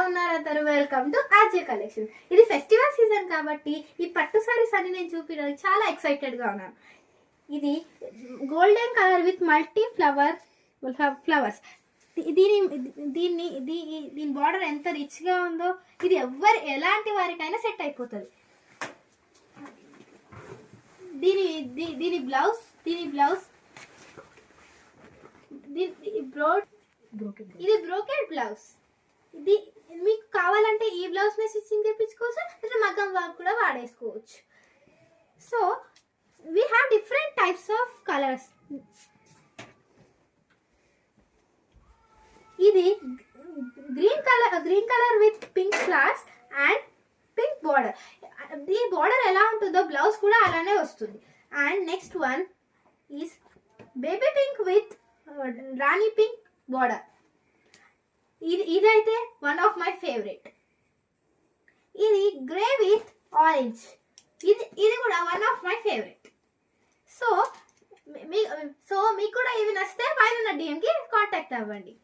ఉన్నారు అందరూ? Welcome to RJ collection. ఇది ఫెస్టివల్ సీజన్ కాబట్టి ఈ పట్టు సారీస్ అన్ని నేను చూపించడానికి చాలా ఎక్సైటెడ్గా ఉన్నాను. ఇది golden colour with multi flowers. దీని బార్డర్ ఎంత రిచ్గా ఉందో, ఇది ఎలాంటి వారికైనా సెట్ అయిపోతుంది. దీని బ్లౌజ్ ఇది బ్రోకెడ్ బ్లౌజ్. ఇది మీకు కావాలంటే ఈ బ్లౌజ్ మీద స్టిచ్చింగ్ చేయించుకోవచ్చు, లేదా మగ్గం వర్క్ కూడా వాడేసుకోవచ్చు. So we have different types of colours. ఇది green colour with pink flowers and pink border. ఈ బార్డర్ ఎలా ఉంటుందో బ్లౌజ్ కూడా అలానే వస్తుంది. And next one is baby pink with rani pink border. ఇదైతే వన్ ఆఫ్ మై ఫేవరెట్. ఇది గ్రే విత్ ఆరెంజ్. ఇది కూడా one of my favourite. So మీకు కూడా ఇవి నచ్చితే పైన డిఎంకి కాంటాక్ట్ అవ్వండి.